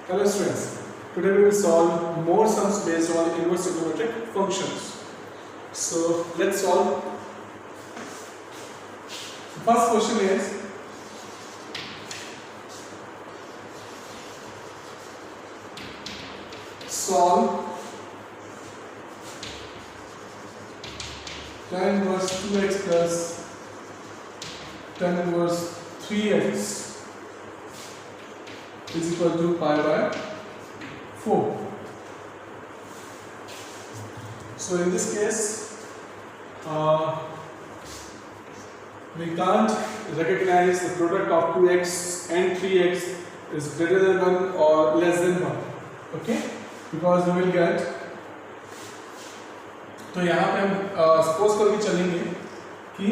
Hello students, today we will solve more sums based on inverse trigonometric functions. So let's solve. First question is solve tan inverse 2x plus tan inverse 3x is equal to pi by 4. So in this case, we can't recognize the product of 2x and 3x is greater than 1 or less than 1. Okay? Because we will get, तो यहाँ पे हम suppose करके चलेंगे कि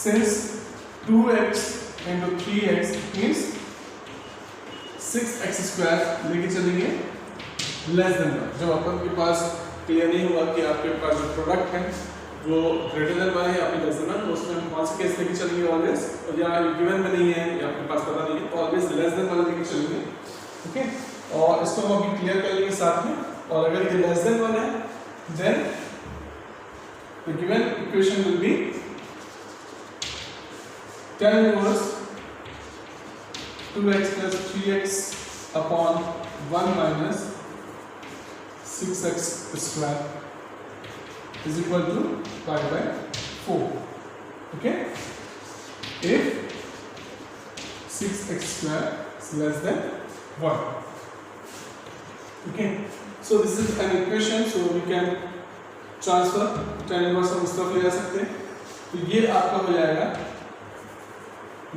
since 2x into 3x means 6x square लेके चलेंगे less than 1. जब अपन के पास क्लियर नहीं हुआ कि आपके पास जो प्रोडक्ट है वो ग्रेटर देन 1 है या फिर लेस देन 1, तो उसमें हम कौन सा केस लेके चलेंगे ऑलवेज, और या गिवन में नहीं है या आपके पास पता नहीं है तो ऑलवेज लेस देन 1 लेके चलेंगे. ओके, और इसको हम अभी क्लियर कर लेंगे साथ में. और अगर ये लेस देन 1 है then the given equation will be tan inverse 2x plus 3x upon 1 minus 6x square is equal to pi by 4. Okay? If 6x square is less than 1. Okay? So this is an equation, so we can transfer tan inverse हम इस तरफ ले जा सकते हैं. तो ये आपका हो जाएगा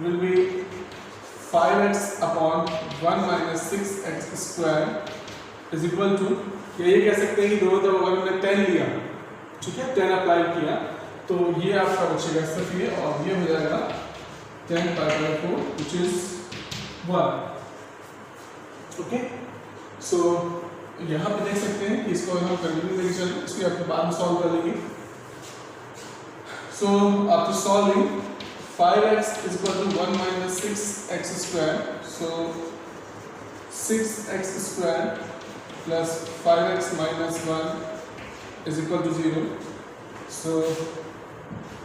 will be 5x upon 1 minus 6x square is equal to, ये कह सकते हैं कि दोनों तरफ अगर हमने 10 लिया, ठीक है, 10 अप्लाई किया तो ये आपका बचेगा सिर्फ ये, और ये हो जाएगा 10 pi by 4 which is 1. Okay, सो यहाँ पे देख सकते हैं कि इसको हम कंटिन्यू लेके चलें, इसको आपके बाद में सॉल्व कर लेंगे. So after solving 5x is equal to 1 minus 6x square, so 6x square plus 5x minus 1 is equal to 0. So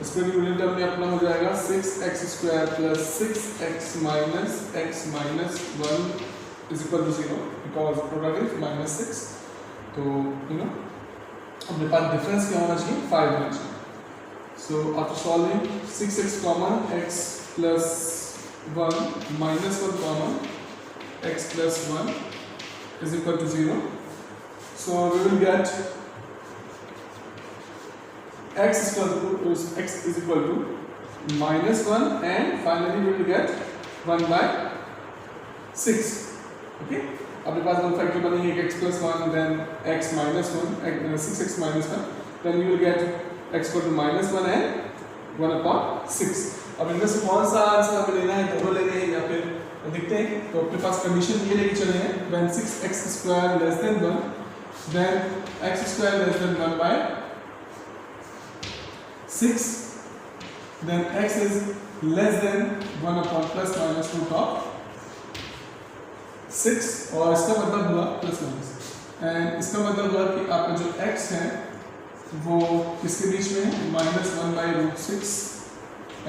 इसका यूनिट टर्म में अपना हो जाएगा 6x square plus 6x minus x minus 1 is equal to 0 because product is minus 6. तो अपने पास difference क्या होना चाहिए, 5 होना चाहिए. So after solving 6x common, x plus 1 minus 1 common, x plus 1 is equal to 0. So we will get x is equal to minus 1 and finally we will get 1 by 6. Okay? अपने पास दो factor बनेंगे, x plus 1 then x minus 1, 6x minus 1, then you will get x equal to minus 1 and 1 upon 6. अब इनमें से कौन सा answer हमें लेना है, दोनों लेने हैं या फिर देखते हैं. तो अपने पास कंडीशन ये लेके चले हैं when 6x square less than 1 then x square less than 1 by 6 then x is less than 1 upon plus minus root of 6, और इसका मतलब हुआ प्लस माइनस, एंड इसका मतलब हुआ कि आपका जो x है वो किसके बीच में है, minus 1 by root 6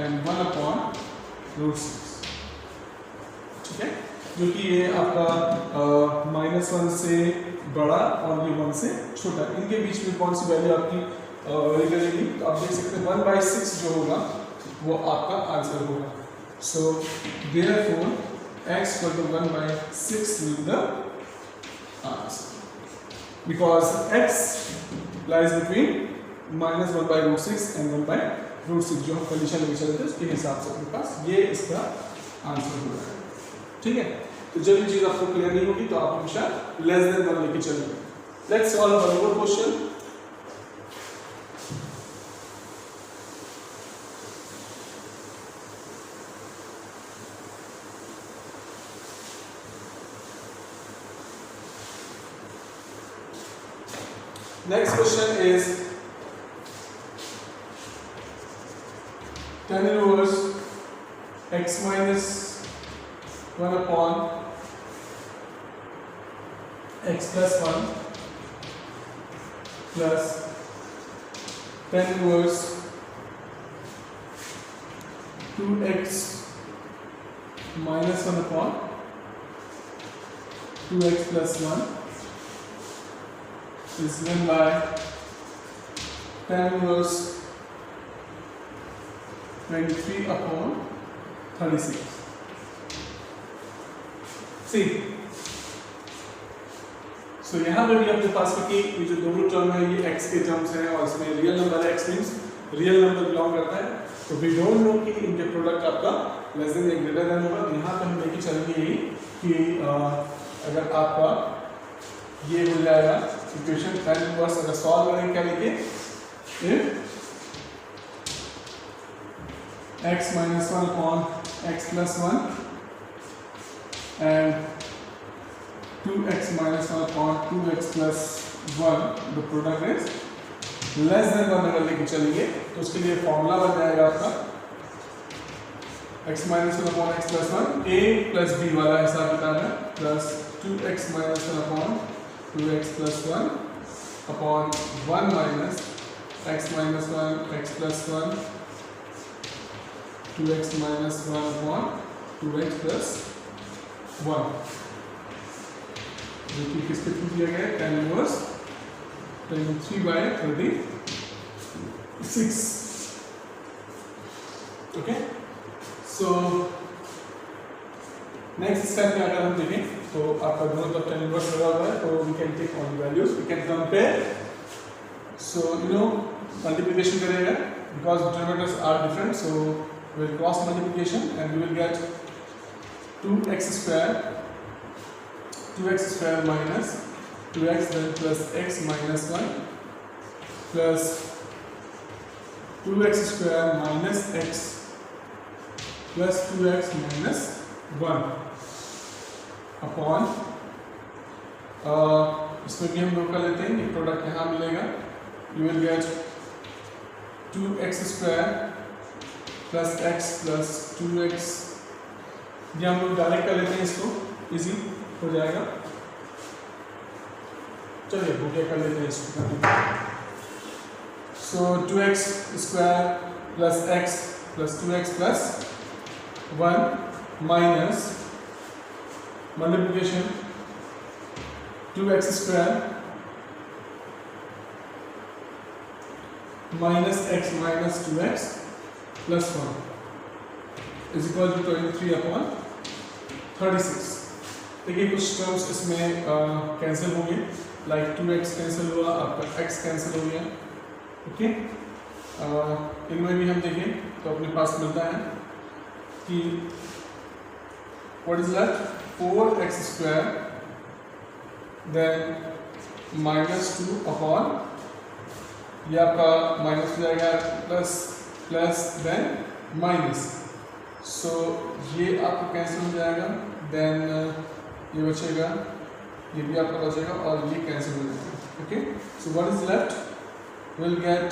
and 1 upon root 6. ठीक है, जो कि ये आपका minus 1 से बड़ा और ये 1 से छोटा, इनके बीच में कौन सी वैल्यू आपकी रहेगी. तो आप देख सकते हैं 1 by 6 जो होगा वो आपका आंसर होगा. सो therefore x equal to 1 by 6 will be the answer because x lies between minus 1 by root 6 and 1 by root 6 जो हम कंडीशन लेके चले थे उसके हिसाब से अपने पास ये इसका आंसर हो रहा है. ठीक है, तो जब ये चीज आपको क्लियर नहीं होगी तो आप हमेशा लेस देन 1 लेके चलेंगे. Let's solve one more question. Next question is tan inverse x minus 1 upon x plus 1 plus tan inverse 2x minus 1 upon 2x plus 1 is given by tan inverse 23 upon 36. See, so यहाँ पर भी अपने पास में कि ये जो दोनों term है ये x के टर्म्स हैं और इसमें रियल नंबर है, x means real number belong करता है, तो वी डोंट नो कि इनके प्रोडक्ट आपका लेस देन या ग्रेटर देन होगा। यहाँ पे हम लेके चलेंगे यही कि अगर आपका ये हो जाएगा इक्वेशन tan इनवर्स, अगर सॉल्व करेंगे क्या लेके, if x minus 1 upon x plus 1 and 2x minus 1 upon 2x plus 1 the product is less than 1 अगर लेके चलेंगे तो उसके लिए फॉर्मूला बन जाएगा आपका x minus 1 upon x plus 1 a plus b वाला हिसाब किताब है plus 2x minus 1 upon 2x plus 1 upon 1 minus x minus 1 x plus 1 2x minus 1 upon 2x plus 1 जो कि किसके थ्रू दिया गया है, tan inverse 23/36. Okay, so next step में अगर हम देखें तो आपका ग्रोथ ऑफ tan इनवर्स लगा हुआ है, तो we can take on values, we can compare. So you know multiplication करेगा because derivatives are different, so we'll cross multiplication and we will get 2x square minus 2x then plus x minus 1 plus 2x square minus x plus 2x minus 1 upon इसमें भी हम लोग कर लेते हैं, ये product यहाँ मिलेगा, you will get 2x square plus x plus 2x, ये हम लोग डायरेक्ट कर लेते हैं, इसको इजी हो जाएगा. चलिए बुके कर लेते हैं इसको. सो 2x square plus x plus 2x plus 1 minus multiplication 2x square minus x minus 2x plus 1 is equal to 23 upon 36. देखिए कुछ टर्म्स इसमें कैंसिल होंगे, लाइक 2x कैंसिल हुआ, आपका x कैंसिल हो गया. ओके, इनमें भी हम देखें तो अपने पास मिलता है कि what is left 4x square then minus 2 upon, ये आपका माइनस हो जाएगा प्लस प्लस देन माइनस, सो ये आपको कैंसिल हो जाएगा, देन ये बचेगा, ये भी आपका बचेगा और ये कैंसिल हो जाएगा. Okay, so what is left, will get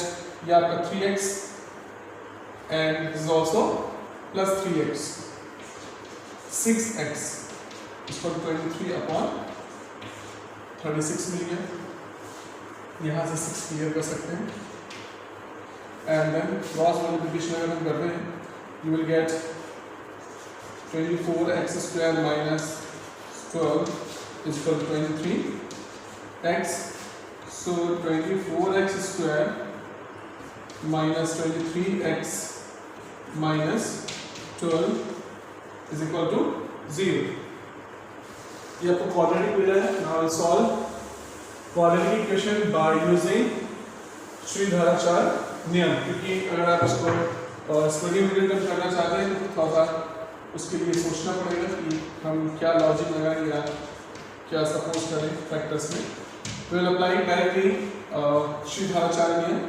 ये आपका 3x and this is also plus 3x 6x इसको 23 अपॉन 36 मिल गया. यहाँ से 6 क्लियर कर सकते हैं and then cross multiplication अगर हम करते हैं, you will get 24x square minus 12 is equal to 23x. So 24x square minus 23x minus 12 is equal to 0. ये आपको quadratic मिला है. Now I'll solve quadratic equation by using Shridharacharya नियम, क्योंकि अगर आप इसको स्क्वेरिंग करना चाहते हैं तो थोड़ा सा उसके लिए सोचना पड़ेगा कि हम क्या लॉजिक लगाएं या क्या सपोज करें फैक्टर्स में. विल अप्लाई डायरेक्टली श्रीधराचार्य नियम.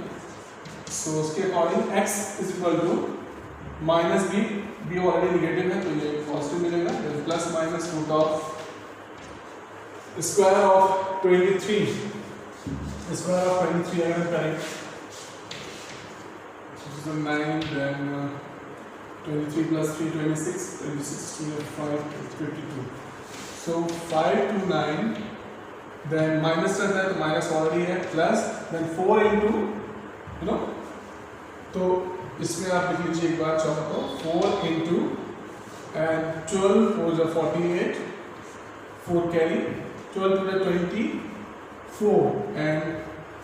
सो उसके according x is equal to minus B, B already negative है तो ये पॉजिटिव मिलेगा, then plus minus root of square of 23, square of 23 अगर करें 9, then 23 plus 3 26, 26 to 5 52. So 5 to 9 then minus करना है तो माइनस ऑलरेडी है, प्लस देन 4 इंटू तो इसमें आप लिख लीजिए एक बार चाहो तो 4 इंटू एंड 12 4 जो 48 4 carry 12 to the 24 and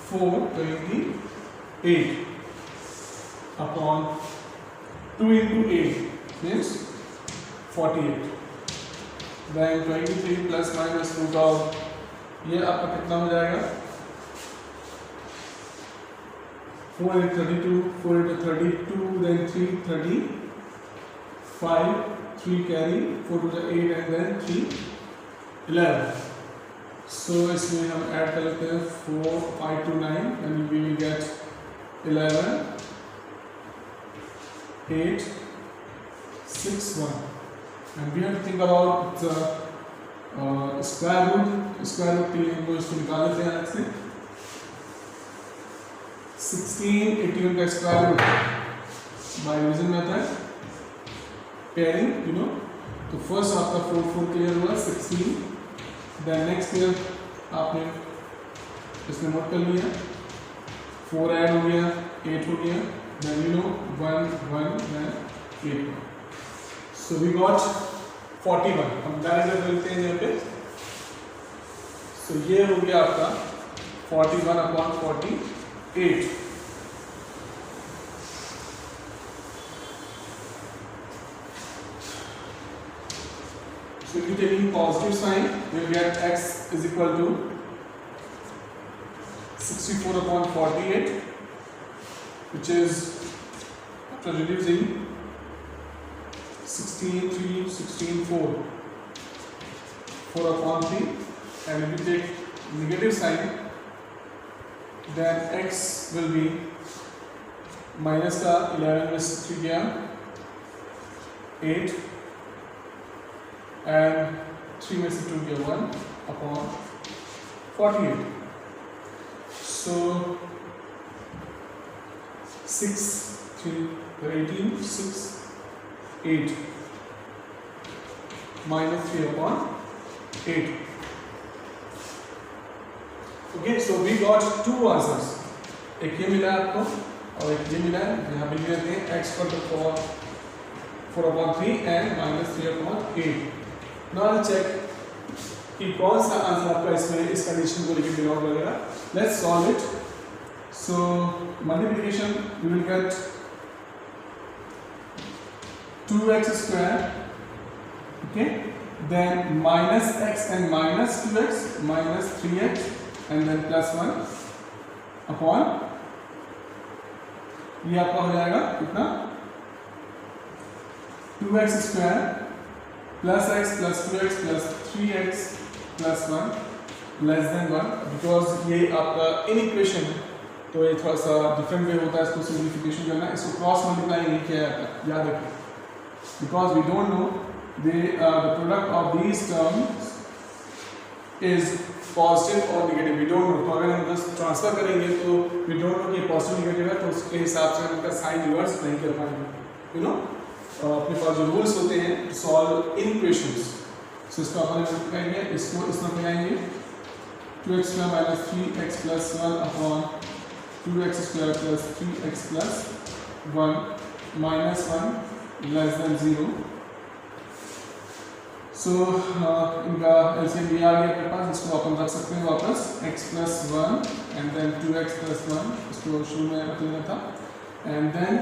4 28 upon 2 into 8 means 48 then 23 plus minus root of ये आपका कितना हो जाएगा 4 into 32 4 into 32 then 3 35 3 carry 4 to the 8 and then 3 11 so इसमें हम ऐड कर लेते हैं 4 5 to 9 and we will get 11 8 6 1 and we have to think about the square root के लिए हमको इसको निकाल लेते हैं अलग से 16 81 का square root by using method pairing तो फर्स्ट आपका 4 4 क्लियर हुआ 16 देन नेक्स्ट ईयर आपने इसमें नोट कर लिया 4 ऐड हो गया 8 हो गया then 1 1 then 8 so we got 41 हम डायरेक्ट मिलते हैं यहाँ पे सो ये हो गया आपका 41 upon 48 So if you taking positive sign, you will get x is equal to 64 upon 48, which is after reducing 16 3 16 4 4 upon 3, and if you take negative sign, then x will be minus का 11 में 3 गया 8 and 3 में से 2 गया 1 upon 48. So 6 3 18 6 8 minus 3 upon 8. Okay, so we got two answers. एक ये मिला आपको और एक ये मिला है, यहाँ पे लिख देते हैं x equal to 4 upon 3 and minus 3 upon 8. Now I'll check कि कौन सा आंसर आपका इसमें इस कंडीशन को लेकर बिलोंग करेगा. Let's solve it. So multiplication we will get 2x square, okay, then minus x and minus 2x minus 3x and then plus 1 upon ये आपका हो जाएगा कितना 2x square plus x plus 2x plus 3x plus 1 less than 1 because ये आपका in equation तो ये थोड़ा सा डिफरेंट वे होता है इसको सिम्प्लिफिकेशन करना इसको क्रॉस मल्टीप्लाई नहीं किया जाता याद रखिए because we don't know the product of these terms is positive or negative we don't know तो अगर हम बस ट्रांसफर करेंगे तो we don't know कि पॉजिटिव नेगेटिव है तो उसके हिसाब से हम इसका साइन रिवर्स नहीं कर पाएंगे अपने पास जो रूल्स होते हैं सॉल्व इन इक्वेशंस सो इसको अपन करेंगे इसको इसमें मिलाएंगे 2x square minus 3x plus 1 upon 2x square plus 3x plus 1 minus 1 less than 0 सो इनका एलसीएम ये आ गया अपने पास इसको अपन रख सकते हैं वापस x plus 1 and then 2x plus 1 इसको शुरू में रख लेना था and then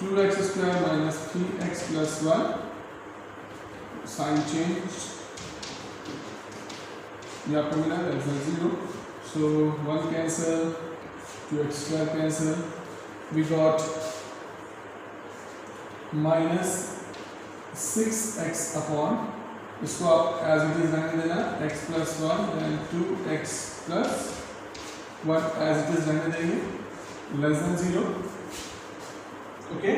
2x square minus 3x plus 1 sign change ये आपको मिला less than 0 so 1 cancel 2x square cancel we got minus 6x upon इसको आप as it is रहने देना x plus 1 then 2x plus 1 as it is रहने देंगे less than 0 okay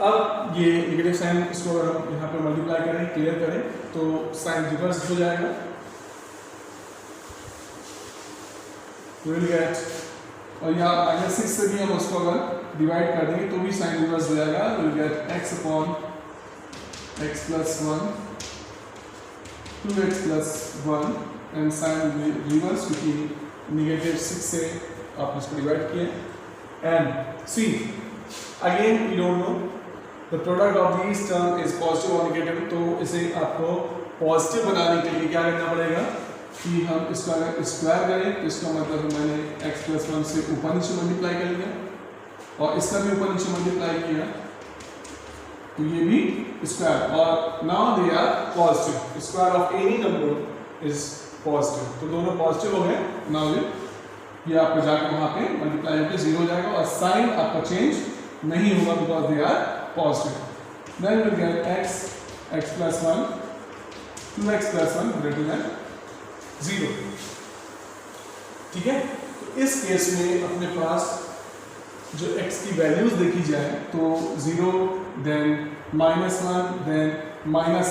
अब ये नेगेटिव साइन इसको अगर हम यहाँ पे मल्टीप्लाई करें क्लियर करें तो साइन रिवर्स हो जाएगा विल गेट और यहाँ -6 से भी हम उसको अगर डिवाइड कर देंगे तो भी साइन रिवर्स हो जाएगा will get x upon x plus 1 2x plus 1 and sign reverse, क्योंकि नेगेटिव 6 से आप इसको डिवाइड किए. And see again we don't know the product of these term is positive और नेगेटिव. तो इसे आपको पॉजिटिव बनाने के लिए क्या करना पड़ेगा कि हम इसका अगर स्क्वायर करें तो इसका मतलब मैंने x+1 से ऊपर नीचे मल्टीप्लाई कर लिया और इसका भी ऊपर नीचे मल्टीप्लाई किया तो ये भी स्क्वायर. और now they are positive. Square of any number is positive. तो दोनों पॉजिटिव हो गए. नाउ ये आपको जाकर वहाँ पे मल्टीप्लाई होकर 0 हो जाएगा और साइन आपका चेंज नहीं होगा because they are positive. Then will get x+1 2x+1 greater than 0. ठीक है. तो इस केस में अपने पास जो x की वैल्यूज देखी जाए तो 0 देन -1 देन -½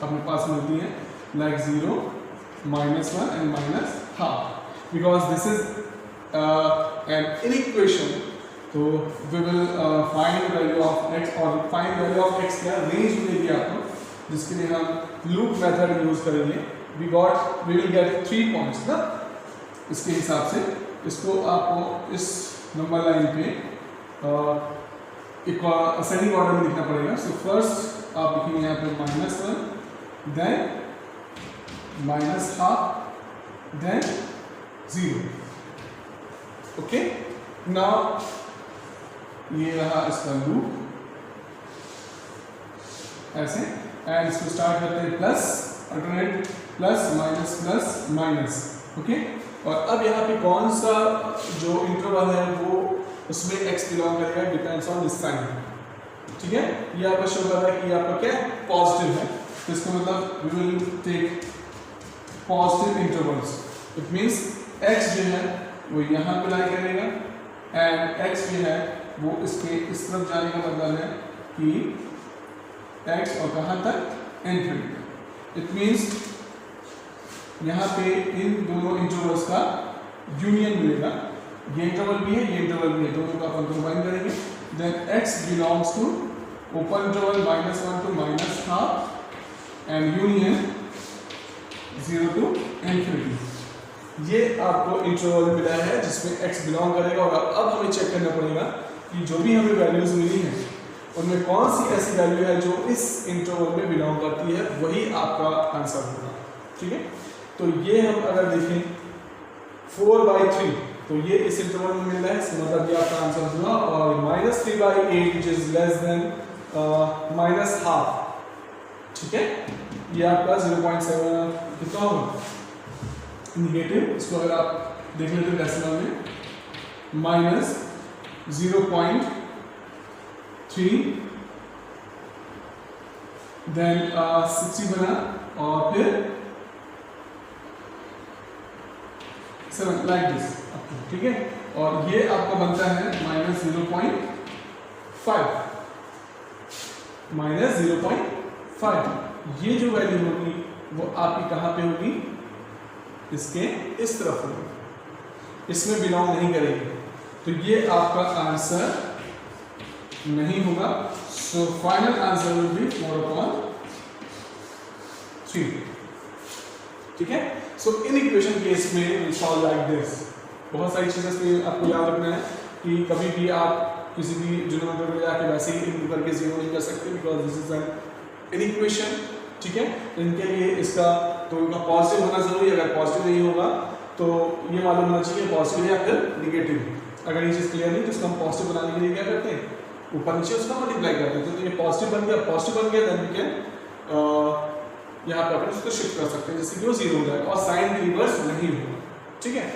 अपने पास मिलती है. Like 0 -1 and -½ because this is an inequation. तो we will find value of x और find value of x क्या रेंज मिलेगी आपको, जिसके लिए हम लूप मेथड यूज करेंगे. we will get 3 points ना. इसके हिसाब से इसको आपको इस नंबर लाइन पे एक असेंडिंग ऑर्डर में लिखना पड़ेगा. सो फर्स्ट आप लिखेंगे यहाँ पे -1 देन -½ देन 0. ओके. नाउ ये रहा इसका लूप ऐसे एंड इसको स्टार्ट करते हैं plus alternate plus minus plus minus. Okay. और अब यहाँ पे कौन सा जो इंटरवल है वो उसमें x बिलोंग करेगा डिपेंड्स ऑन दिस साइन. ठीक है. ये आपका शो कर रहा है कि आपका क्या पॉजिटिव है. तो इसका मतलब we will take positive intervals. It means x जो है वो यहाँ पे लाई करेगा एंड x जो है वो इसके इस तरफ जाने का मतलब है कि x और कहाँ तक इनफिनिटी. इट मींस यहाँ पे इन दोनों इंटरवल्स का यूनियन मिलेगा. ये इंटरवल भी है ये इंटरवल भी है, दोनों का अपन कंबाइन करेंगे. Then x belongs to open interval -1 to -½ and union 0 to infinity. ये आपको इंटरवल मिला है जिसमें x बिलोंग करेगा. और अब हमें चेक करना पड़ेगा कि जो भी हमें वैल्यूज मिली हैं उनमें कौन सी ऐसी वैल्यू है जो इस इंटरवल में बिलोंग करती है, वही आपका आंसर होगा. ठीक है. तो ये हम अगर देखें 4/3 तो ये इस इंटरवल में मिल रहा है. इसका मतलब ये आपका आंसर हुआ. और -3/8 विच इज लेस देन -½ ठीक है. ये आपका 0.7 कितना होगा निगेटिव. इसको अगर आप देख लेते हैं डेसिमल में -0.3 देन 60 बना और फिर 7 लाइक दिस. ठीक है. और ये आपका बनता है -0.5. ये जो वैल्यू होगी वो आपकी कहाँ पे होगी, इसके इस तरफ होगी, इसमें बिलोंग नहीं करेगी. तो ये आपका आंसर नहीं होगा. So final answer will be 4/3. ठीक है. सो इन इक्वेशन केस में विल सॉल्व लाइक दिस. बहुत सारी चीजें इसमें आपको याद रखना है कि कभी भी आप किसी भी जिनोमिनेटर में जाके वैसे ही इनटू करके 0 नहीं कर सकते because this is an equation. ठीक है. इनके लिए इसका तो इनका पॉजिटिव होना जरूरी है. अगर पॉजिटिव नहीं होगा तो ये मालूम होना चाहिए पॉजिटिव है या फिर निगेटिव. अगर ये चीज़ क्लियर नहीं तो इसको हम पॉजिटिव बनाने के लिए क्या करते हैं, ऊपर नीचे उसका मल्टीप्लाई करते हैं. तो ये पॉजिटिव बन गया देन वी कैन यहाँ पर अपन उसको शिफ्ट कर सकते हैं जिससे कि वो 0 हो जाएगा और साइन रिवर्स नहीं होगा. ठीक है.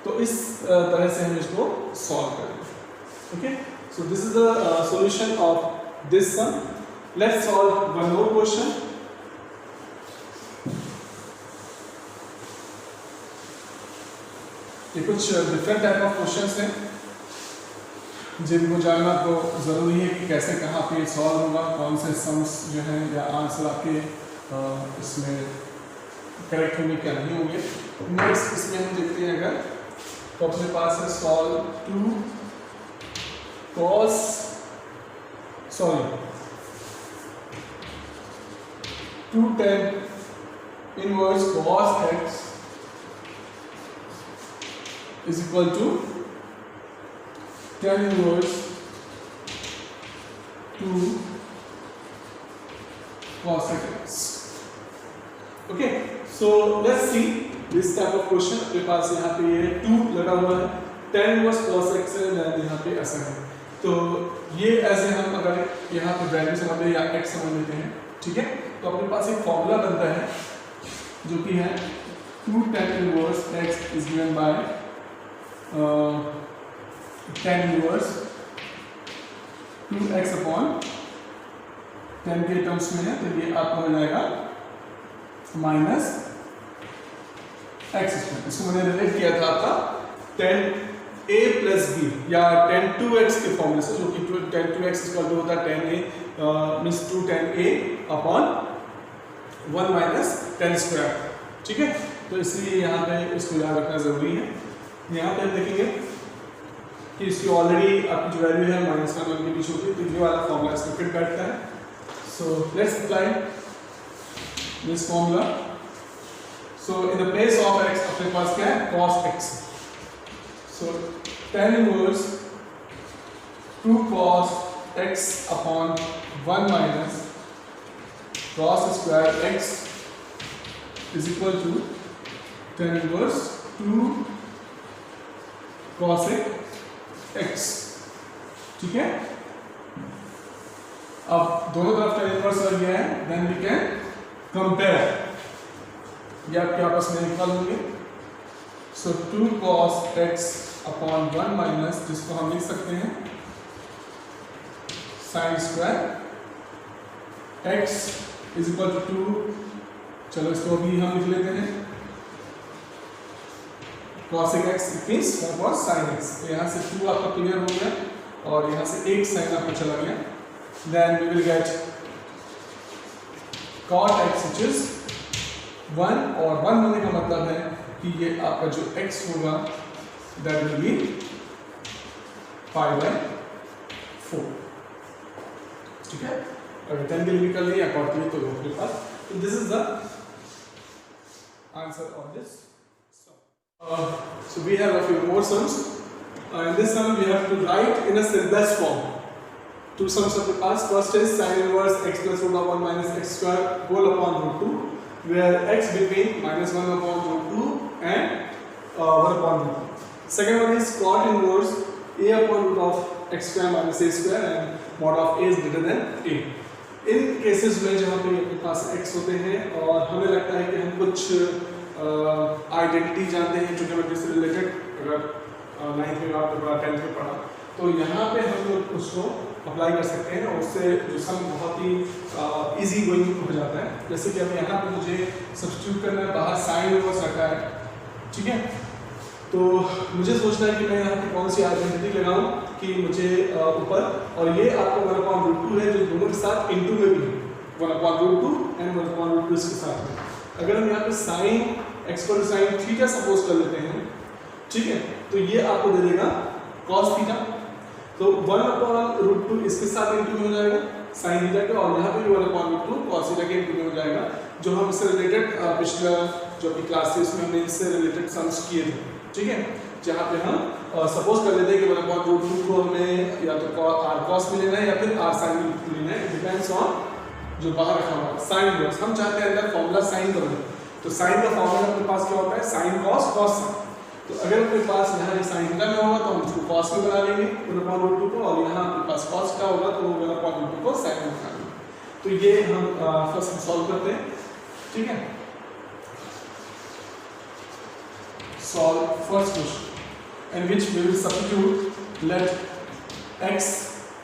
तो इस तरह से हम इसको सॉल्व करेंगे. Okay. So this is the solution of this sum. Let's solve one more question. ये कुछ डिफरेंट टाइप ऑफ क्वेश्चंस हैं जिनको जानना तो ज़रूरी है कि कैसे कहाँ पे सॉल्व होगा, कौन से सम्स जो हैं या आंसर आपके इसमें करेक्ट होंगे क्या नहीं होंगे. नेक्स्ट इसमें हम देखते हैं अगर तो अपने पास है solve 2tan inverse cos x is equal to tan inverse 2 cosec x. Okay, so let's see this type of question. अपने पास यहाँ पे ये 2 लगा हुआ है, tan इनवर्स cos x है, देन यहाँ पे ऐसा है. तो ये ऐसे हम अगर यहाँ पे वैल्यू समझ लें या x समझ लेते हैं, ठीक है, तो अपने पास एक फॉर्मूला बनता है जो कि है 2 tan inverse x is given by tan inverse 2x upon tan के टर्म्स में है, तो ये आपका हो जाएगा माइनस एक्स स्क्वायर. इसको मैंने रिलेट किया था आपका tan a प्लस बी या tan 2x के फॉर्मूले से, जो कि tan 2x इक्वल टू होता है tan a means 2 tan a upon 1 minus tan square. ठीक है, तो इसलिए यहाँ पे इसको याद रखना जरूरी है. यहाँ पे हम देखेंगे कि इसकी ऑलरेडी आपकी जो वैल्यू है माइनस 1 के बीच होती है, तो ये वाला फॉर्मूला इसमें फिट बैठता है. So let's apply this formula. So in the place of x अपने पास क्या है, cos x. So tan inverse 2 cos x upon 1 minus cos square x is equal to tan inverse 2 cosec x. ठीक है, अब दोनों तरफ tan इनवर्स लग गया है, देन वी कैन कंपेयर. ये आपके आपस में निकाल लेंगे. So 2 cos x upon 1 minus, जिसको हम लिख सकते हैं sin square x is equal to 2. चलो इसको भी हम लिख लेते हैं cosec x means 1 cos sin x. तो यहाँ से 2 आपका क्लियर हो गया और यहाँ से एक साइन आपका चला गया. Then we will get cot x which is 1, और 1 होने का मतलब है कि ये आपका जो x होगा दैट विल बी π/4. ठीक है, अगर 10 के लिए भी कर लिया cot के लिए तो आपके पास. तो this is the answer of this. So we have a few more sums. In this sum we have to write in a simplest form. Two sums of the past. First is sin inverse x plus root of 1 minus x square whole upon root 2, where x between minus 1 upon root 2 and 1 upon root 2. Second one is cot inverse a upon root of x square minus a square and mod of a is greater than a. In cases में जहाँ पे अपने पास x होते हैं और हमें लगता है कि हम कुछ आइडेंटिटी जानते हैं जो कि हमें से रिलेटेड, अगर 9th में आपने पढ़ा 10th में पढ़ा, तो यहाँ पे हम लोग उसको अप्लाई कर सकते हैं और उससे जो सम बहुत ही इजी गोइंग हो जाता है. जैसे कि अब यहाँ पे मुझे सब्स्टिट्यूट करना है, बाहर साइन इनवर्स रखा है. ठीक है, तो मुझे सोचना है कि मैं यहाँ पे कौन सी आइडेंटिटी लगाऊँ कि मुझे ऊपर, और ये आपको 1/√2 है जो दोनों के साथ इनटू में भी है, 1/√2 एंड 1/√2 इसके साथ में. अगर हम यहाँ पे साइन x पर साइन थीटा सपोज कर लेते हैं, ठीक है, तो ये आपको दे देगा cos थीटा. तो 1/√2 इसके साथ इनटू में हो जाएगा साइन थीटा का, और यहाँ पे भी 1/√2 cos थीटा के इनटू में हो जाएगा, जो हम इससे रिलेटेड पिछला जो अपनी क्लासेस में हमने इससे रिलेटेड सम्स किए थे. ठीक है, जहाँ पे हम सपोज कर लेते हैं कि 1/√2 को हमें या तो r cos में लेना है या फिर r sin में लेना है. इट डिपेंड्स ऑन जो बाहर रखा हुआ है साइन इनवर्स. हम चाहते हैं अंदर फॉर्मूला साइन कर दें, तो साइन का फॉर्मूला अपने पास क्या होता है, साइन कॉस कॉस साइन. तो अगर अपने पास यहाँ साइन थीटा में होगा तो हम इसको कॉस में बना लेंगे 1/√2 को, और यहाँ अपने पास कॉस का होगा तो 1/√2 को साइन में बना लेंगे. तो ये हम फर्स्ट सॉल्व करते हैं. ठीक है, solve first question in which we will substitute let x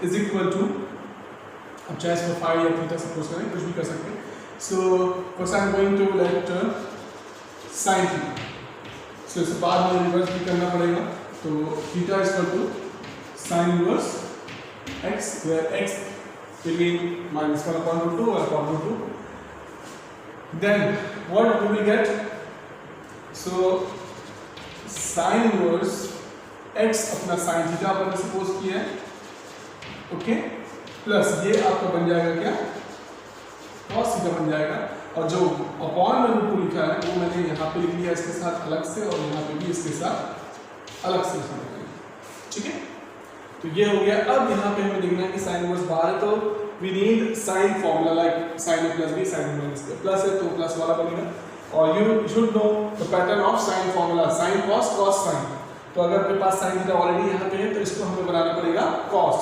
is equal to, अब चाहे इसको फाई या थीटा सपोज करें, कुछ भी कर सकते हैं. So first I am going to let sine theta. So इसे बाद में रिवर्स भी करना पड़ेगा. तो theta is equal to sine inverse x, where x between minus 1/√2 or 1/√2. Then what do we get? So sign inverse x अपना sine theta पर suppose किया है, ओके, प्लस ये आपका बन जाएगा क्या, cos थीटा बन जाएगा. और जो अपॉन में √2 लिखा है वो मैंने यहाँ पे लिख लिया इसके साथ अलग से, और यहाँ पे भी इसके साथ अलग से लिखना पड़ेगा, ठीक है। तो ये हो गया। अब यहाँ पे हमें देखना है कि साइन इनवर्स बाहर है तो we need sine formula like sine A plus B sine A minus B, plus है तो प्लस वाला बनेगा। और you should know the pattern of sine formula, sine cos cos sine. तो अगर अपने पास साइन थीटा ऑलरेडी यहाँ पे है तो इसको हमें बनाना पड़ेगा कॉस।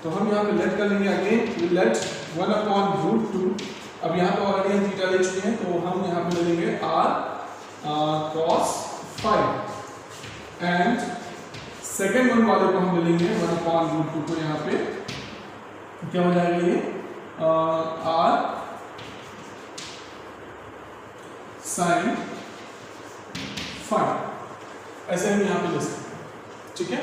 तो हम यहाँ पे लेट कर लेंगे, अगेन वी लेट 1/√2। अब यहाँ पे ऑलरेडी हम थीटा ले चुके हैं तो हम यहाँ पे ले लेंगे r cos 5 and second one वाले को हम ले लेंगे 1/√2 को। यहाँ पे क्या हो जाएगा ये r sin 5, ऐसे हम यहाँ पे ले सकते हैं, ठीक है।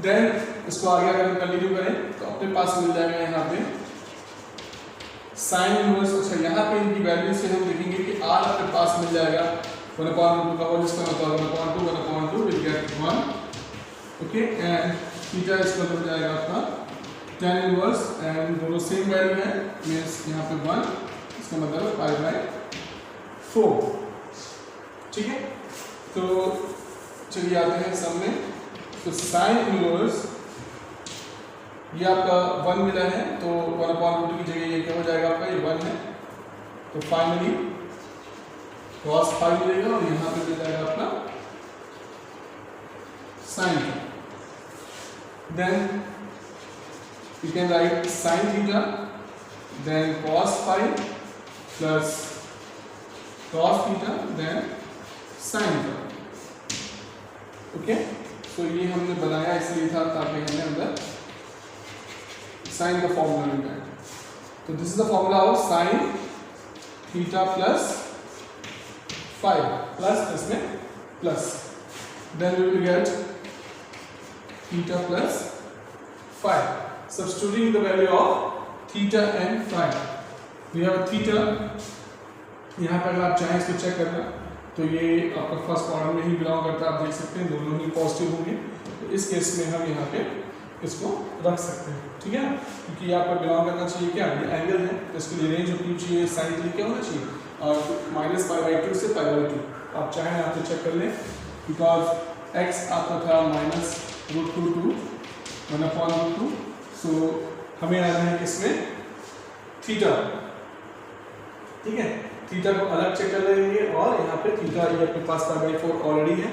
देन इसको आगे अगर हम कंटिन्यू करें तो अपने पास मिल जाएगा यहाँ पे साइन इनवर्स। अच्छा, यहाँ पे इनकी वैल्यू से हम देखेंगे कि r अपने पास मिल जाएगा 1/√2 का होल स्क्वायर होता है 1/2 will get 1, okay. And theta इसका हो जाएगा आपका tan इनवर्स एंड दोनों सेम वैल्यू है, मींस यहाँ पे 1, इसका मतलब है π/4, ठीक है। तो चलिए आते हैं सम में। तो साइन इनवर्स ये आपका 1 मिला है तो 1/√2 की जगह ये क्या हो जाएगा आपका, ये 1 है। तो फाइनली cos 5 मिलेगा और यहाँ पे मिल जाएगा आपका sin। Then you can write sin theta then cos 5 plus cos theta then sin theta, okay. तो ये हमने बनाया इसलिए था ताकि हमें अंदर साइन का फॉर्मूला मिल जाए। तो this is the formula of sine theta plus 5 plus इसमें plus, then we will get theta plus 5, substituting the value of theta and phi. We have a theta, यहाँ पर अगर आप चाहें इसको चेक करना तो ये आपका फर्स्ट क्वाड्रेंट में ही बिलोंग करता है, आप देख सकते हैं दोनों ही पॉजिटिव होंगे। तो इस केस में हम यहाँ पे इसको रख सकते हैं, ठीक है ना, क्योंकि यहाँ पर बिलोंग करना चाहिए क्या, ये एंगल है तो इसके लिए रेंज होनी चाहिए, साइन के लिए क्या होना चाहिए -π/2 से π/2। आप चाहें यहाँ पे चेक कर लें, बिकॉज x आपका था -√2 to 1/√2, सो हमें आना है किसमें, थीटा, ठीक है। थीटा को अलग चेक कर लेंगे और यहाँ पे थीटा ये आपके पास π/4 ऑलरेडी है,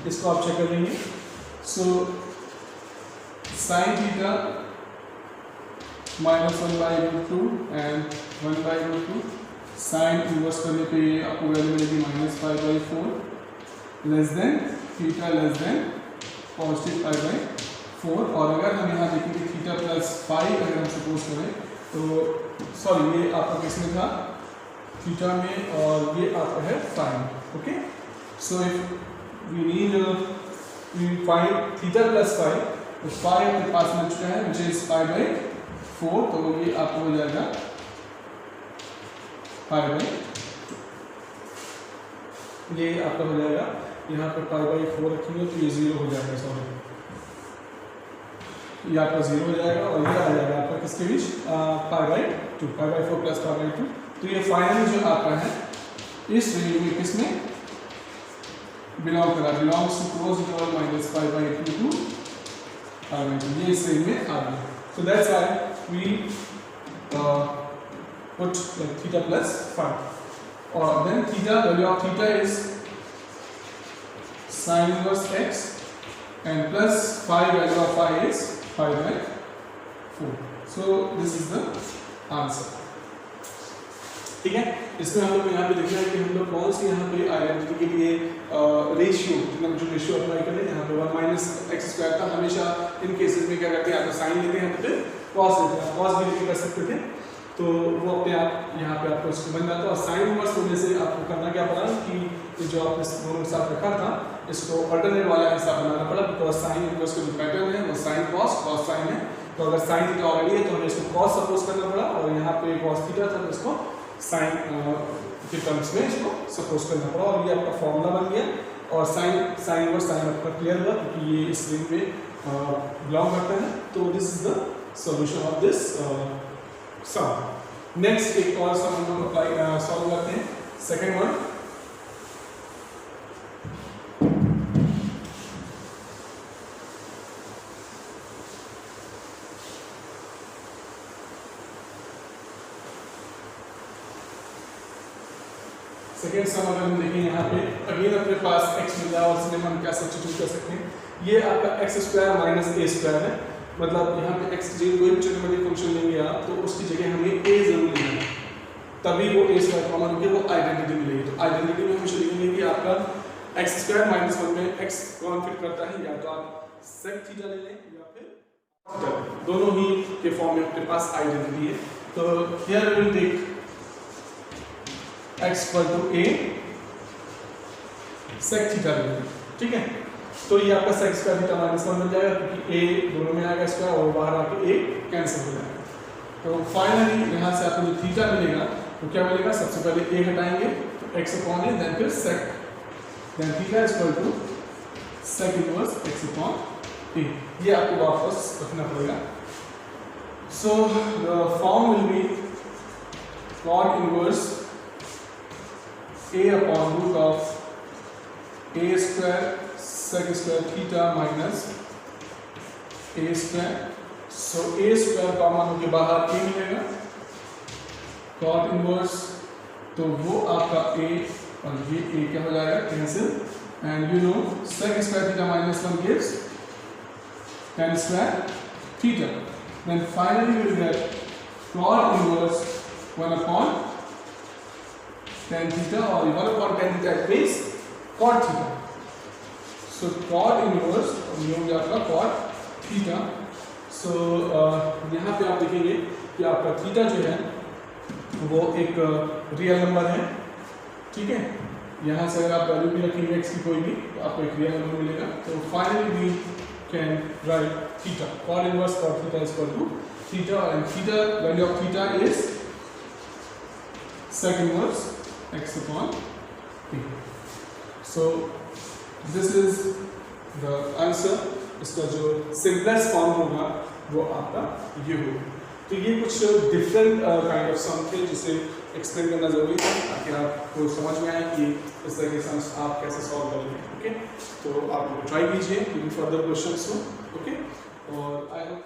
इसको आप चेक कर लेंगे। So sine theta -1/√2 and 1/√2, sine inverse करने पे ये आपको वैल्यू मिलेगी -π/4 less than theta less than positive π/4। और अगर हम यहाँ देखेंगे थीटा प्लस 5 अगर हम सपोज करें तो सॉरी ये आपका किसमें था, थीटा में, और ये आपका है fine, okay. So if we need we find theta plus 5, तो 5 के पास मिल चुका है विच इज π/4, तो ये आपको हो जाएगा π/2, ये आपका हो जाएगा यहाँ पे π/4 रखेंगे तो ये 0 हो जाएगा, सॉरी ये आपका 0 हो जाएगा और ये आ जाएगा आपका किसके बीच π/2, π/4 प्लस π/2। तो ये फाइनली जो आपका है इस रेंज में किसमें बिलोंग करा, belongs to close interval -π/2 to π/2, ये इस रेंज में आ गया। So that's why we put theta plus 5 और then theta, value of theta is sin inverse x and plus 5 value of phi is 5/4. So this is the answer, ठीक है। इसमें हम लोग यहाँ पे देखना है कि हम लोग कौन सी यहाँ पे आइडेंटिटी के लिए रेशियो, जो रेशियो अप्लाई करें, यहाँ पे 1 - x² था, हमेशा इन केसेस में क्या करते हैं, आप साइन लेते हैं तो फिर कॉस लेते हैं, कॉस भी लेके कर सकते थे, तो वो अपने आप यहाँ पे आपको इसको बन जाता है। और साइन इनवर्स होने से आपको करना क्या पड़ा कि जो आपने दोनों के साथ रखा था इसको अल्टरनेट वाला हिसाब बनाना पड़ा, बिकॉज साइन इनवर्स का जो पैटर्न है वो साइन कॉस कॉस साइन है। तो अगर साइन थीटा ऑलरेडी है तो हमें इसको कॉस सपोज करना पड़ा, और यहाँ पे कॉस थीटा था तो इसको साइन के टर्म्स में इसको सपोज करना पड़ा, और ये आपका फॉर्मूला बन गया। और साइन इनवर्स साइन आपका क्लियर हुआ क्योंकि ये इस रेंज में बिलोंग करता है। तो this is the solution of this sum. Next एक और सम हम लोग अप्लाई सॉल्व करते हैं। सेकेंड वन, सेकेंड सम अगर हम देखें यहाँ पे अगेन अपने पास x मिल रहा है और उसमें हम क्या सब्स्टिट्यूट कर सकते हैं, ये आपका x square minus a square है, मतलब यहाँ पे x जो कोई ट्रिग्नोमेट्रिक फंक्शन लेंगे आप तो उसकी जगह हमें a जरूर लेना है, तभी वो a स्क्वायर कॉमन होकर वो आइडेंटिटी मिलेगी। तो आइडेंटिटी में हमेशा लिखेंगे कि आपका x स्क्वायर माइनस 1 में x कौन फिट करता है, या तो आप sec थीटा ले लें या फिर थीटा, दोनों ही के फॉर्म में अपने पास आइडेंटिटी है। तो here we will take x equal to a sec theta लेंगे, ठीक है। तो ये आपका sec स्क्वायर थीटा माइनस 1 बन जाएगा क्योंकि a दोनों में आएगा स्क्वायर और बाहर आके a कैंसिल हो जाएगा। तो फाइनली यहाँ से आपको जो थीटा मिलेगा तो क्या मिलेगा, सबसे पहले a हटाएंगे तो x अपॉन a, देन फिर sec, then theta equal to sec inverse x upon a, ये आपको वापस रखना पड़ेगा। So the form will be cot inverse a upon root of a square sec square theta minus a square, so a square common होके बाहर a मिलेगा, cot inverse तो वो आपका a और ये a क्या हो जाएगा cancel, and you know sec square theta minus 1 gives tan square theta, then finally we will get cot inverse 1 upon tan theta or 1 upon tan theta means cot theta. So cot inverse ये हो गया आपका cot theta. So यहाँ पे आप देखेंगे कि आपका थीटा जो है वो एक रियल नंबर है, ठीक है। यहाँ से अगर आप वैल्यू भी रखेंगे x की कोई भी तो आपको एक रियल नंबर मिलेगा। तो finally we can write theta, cot inverse cot theta is equal to theta, and theta value of theta is sec inverse x upon t. So this is the answer. इसका जो simplest form होगा वो आपका ये होगा। तो ये कुछ डिफरेंट काइंड ऑफ सम थे जिसे एक्सप्लेन करना जरूरी था ताकि आपको समझ में आए कि इस तरह के सम्स आप कैसे सॉल्व करेंगे। ओके, तो आप ट्राई कीजिए फर्दर क्वेश्चंस को। ओके, और आई होप